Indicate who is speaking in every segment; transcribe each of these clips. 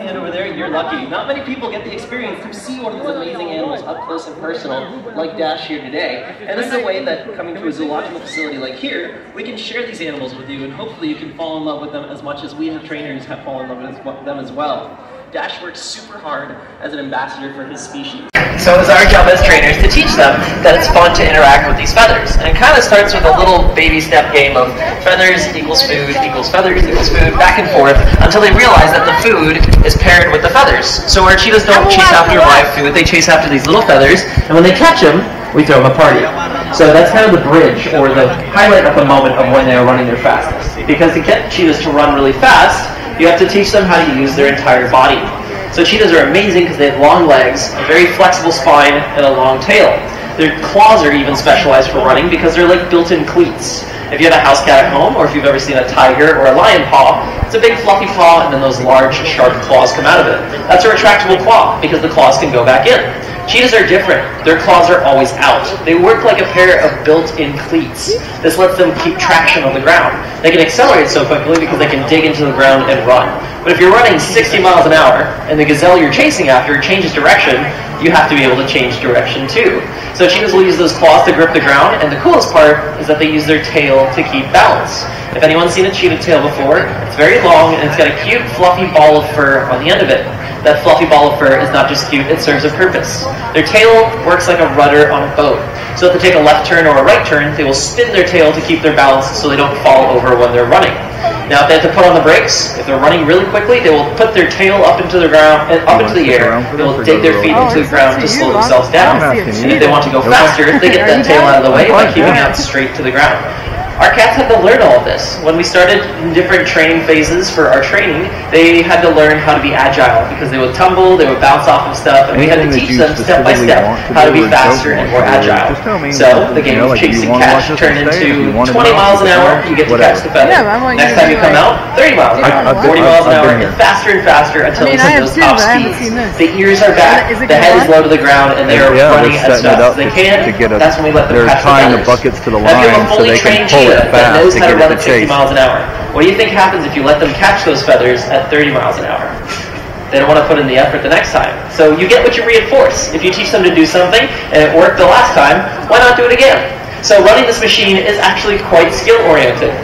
Speaker 1: hand over there, you're lucky. Not many people get the experience to see one of these amazing animals up close and personal, like Dash here today. And this is a way that, coming to a zoological facility like here, we can share these animals with you, and hopefully you can fall in love with them as much as we as trainers have fallen in love with them as well. Dash works super hard as an ambassador for his species. So it's our job as trainers to teach them that it's fun to interact with these feathers. And it kind of starts with a little baby step game of feathers equals food equals feathers equals food, back and forth, until they realize that the food is paired with the feathers. So our cheetahs don't chase after live food, they chase after these little feathers, and when they catch them, we throw them a party. So that's kind of the bridge, or the highlight at the moment of when they are running their fastest. Because to get cheetahs to run really fast, you have to teach them how to use their entire body. So cheetahs are amazing because they have long legs, a very flexible spine, and a long tail. Their claws are even specialized for running because they're like built-in cleats. If you have a house cat at home, or if you've ever seen a tiger or a lion paw, it's a big fluffy paw and then those large sharp claws come out of it. That's a retractable claw because the claws can go back in. Cheetahs are different. Their claws are always out. They work like a pair of built-in cleats. This lets them keep traction on the ground. They can accelerate so quickly because they can dig into the ground and run. But if you're running 60 miles an hour and the gazelle you're chasing after changes direction, you have to be able to change direction too. So cheetahs will use those claws to grip the ground, and the coolest part is that they use their tail to keep balance. If anyone's seen a cheetah tail before, it's very long and it's got a cute fluffy ball of fur on the end of it. That fluffy ball of fur is not just cute, it serves a purpose. Their tail works like a rudder on a boat. So if they take a left turn or a right turn, they will spin their tail to keep their balance so they don't fall over when they're running. Now if they have to put on the brakes, if they're running really quickly, they will put their tail up into the ground and up into the air. They will dig their feet into the ground to slow themselves down. And if they want to go faster, they get that tail out of the way by keeping out straight to the ground. Our cats had to learn all of this. When we started in different training phases for our training, they had to learn how to be agile because they would tumble, they would bounce off of stuff, and we had to teach them step by step how to be faster and more agile. So the game of chase and catch turned into 20 miles an hour, you get to catch the feather. Next time you come out, 30 miles an hour, 40 miles an hour, and faster until it's at those top speeds. The ears are back, the head is low to the ground, and they are running as fast as they can. That's when we let them catch the feathers.
Speaker 2: The buckets to the line so they can pull it
Speaker 1: that knows how to run at 60 miles an hour. What do you think happens if you let them catch those feathers at 30 miles an hour? They don't want to put in the effort the next time. So you get what you reinforce. If you teach them to do something and it worked the last time, why not do it again? So running this machine is actually quite skill-oriented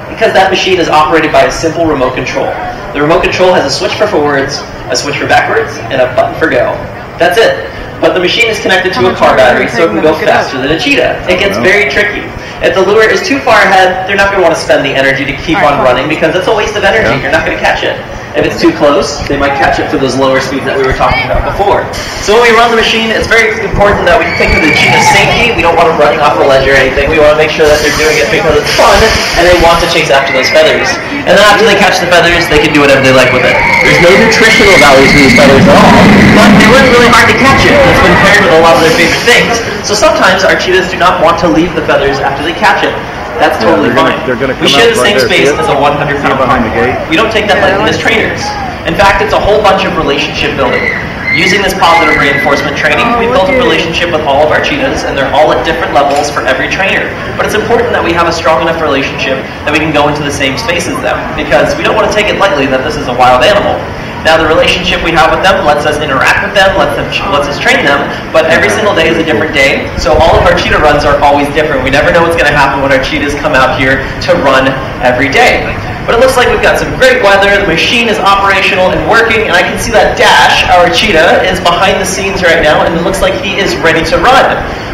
Speaker 1: because that machine is operated by a simple remote control. The remote control has a switch for forwards, a switch for backwards, and a button for go. That's it. But the machine is connected to a car battery so it can go faster than a cheetah. It gets very tricky. If the lure is too far ahead, they're not going to want to spend the energy to keep on running because it's a waste of energy. You're not going to catch it. If it's too close, they might catch it for those lower speeds that we were talking about before. So when we run the machine, it's very important that we think of the cheetah's safety. We don't want them running off a ledge or anything. We want to make sure that they're doing it because it's fun and they want to chase after those feathers. And then after they catch the feathers, they can do whatever they like with it. There's no nutritional value to these feathers at all, but they work really hard to catch it. It's been paired with a lot of their favorite things. So sometimes our cheetahs do not want to leave the feathers after they catch it. That's totally fine. We share the same space as a 100-pound pond. We don't take that lightly as trainers. In fact, it's a whole bunch of relationship building. Using this positive reinforcement training, we've built a relationship with all of our cheetahs, and they're all at different levels for every trainer. But it's important that we have a strong enough relationship that we can go into the same space as them, because we don't want to take it lightly that this is a wild animal. Now the relationship we have with them lets us interact with them, lets us train them, but every single day is a different day, so all of our cheetah runs are always different. We never know what's going to happen when our cheetahs come out here to run every day. But it looks like we've got some great weather, the machine is operational and working, and I can see that Dash, our cheetah, is behind the scenes right now, and it looks like he is ready to run.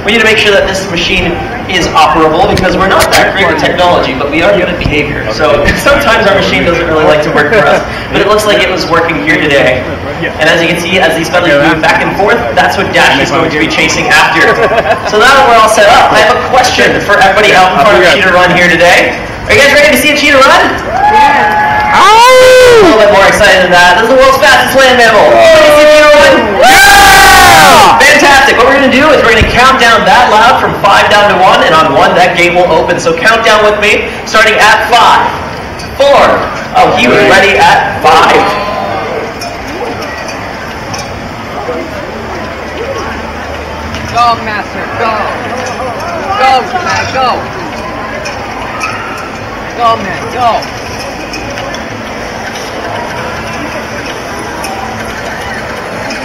Speaker 1: We need to make sure that this machine is operable because we're not that great with technology, but we are good at behavior. So sometimes our machine doesn't really like to work for us, but it looks like it was working here today. And as you can see, as these feathers move back and forth, that's what Dash is going to be chasing after. So now that we're all set up, I have a question for everybody out in front of Cheetah Run here today. Are you guys ready to see a cheetah run? Yeah. A little bit more excited than that. This is the world's fastest land mammal. Fantastic. What we're going to do is we're going to count down that loud from 5 down to 1, and on 1 that gate will open. So count down with me, starting at 5, 4. Oh, he was ready at 5.
Speaker 3: Go, Master, go. Go, man, go. Go, man, go.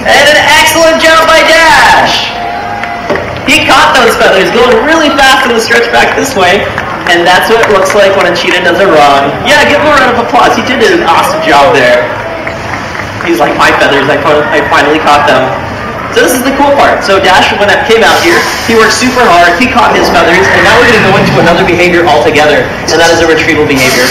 Speaker 1: And an excellent jump by Dash. He caught those feathers going really fast in the stretch back this way. And that's what it looks like when a cheetah does it wrong. Yeah, give him a round of applause. He did an awesome job there. He's like, my feathers, I finally caught them. So this is the cool part. So Dash, when it came out here, he worked super hard, he caught his feathers, and now we're going to go into another behavior altogether, and that is a retrieval behavior.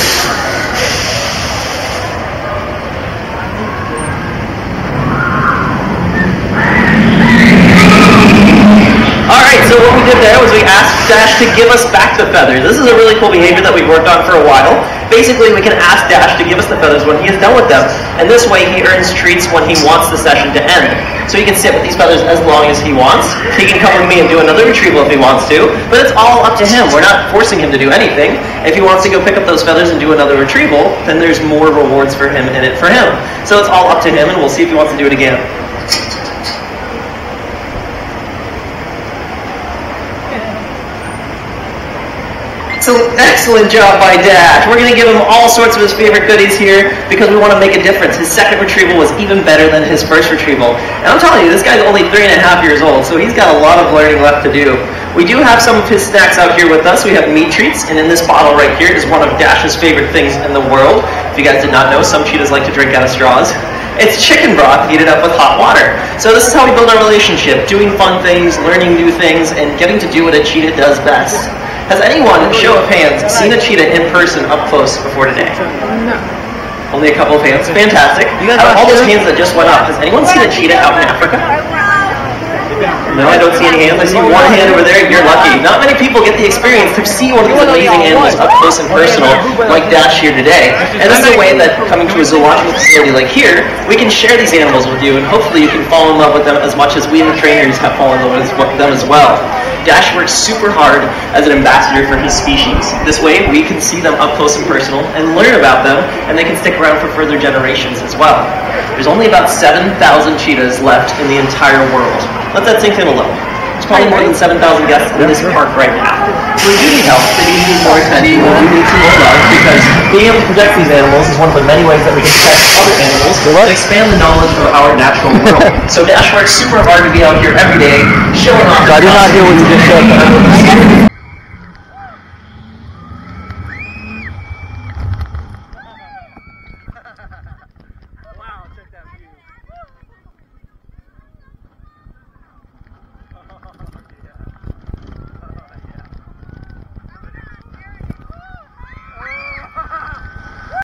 Speaker 1: Alright, so what we did there was we asked Dash to give us back the feathers. This is a really cool behavior that we've worked on for a while. Basically, we can ask Dash to give us the feathers when he is done with them, and this way he earns treats when he wants the session to end. So he can sit with these feathers as long as he wants. He can come with me and do another retrieval if he wants to, but it's all up to him. We're not forcing him to do anything. If he wants to go pick up those feathers and do another retrieval, then there's more rewards for him in it for him. So it's all up to him, and we'll see if he wants to do it again. So excellent job by Dash. We're going to give him all sorts of his favorite goodies here because we want to make a difference. His second retrieval was even better than his first retrieval. And I'm telling you, this guy's only 3.5 years old, so he's got a lot of learning left to do. We do have some of his snacks out here with us. We have meat treats, and in this bottle right here is one of Dash's favorite things in the world. If you guys did not know, some cheetahs like to drink out of straws. It's chicken broth heated up with hot water. So this is how we build our relationship, doing fun things, learning new things, and getting to do what a cheetah does best. Has anyone, show of hands, seen a cheetah in person up close before today?
Speaker 3: No.
Speaker 1: Only a couple of hands. Fantastic. Out of all those hands that just went up, has anyone seen a cheetah out in Africa? No, I don't see any hands. I see one hand over there. You're lucky. Not many people get the experience to see one of these amazing animals up close and personal like Dash here today. And this is a way that coming to a zoological facility like here, we can share these animals with you, and hopefully you can fall in love with them as much as we the trainers have fallen in love with them as well. Dash works super hard as an ambassador for his species. This way we can see them up close and personal and learn about them, and they can stick around for further generations as well. There's only about 7,000 cheetahs left in the entire world. Let that sink in a little. There's probably more than 7,000 guests in this park right now. So we do need help, they do need more attention, we do need some more love, because being able to protect these animals is one of the many ways that we can protect other animals and expand the knowledge of our natural world. So Dash works super hard to be out here every day, showing off.
Speaker 2: I did not hear what you just said.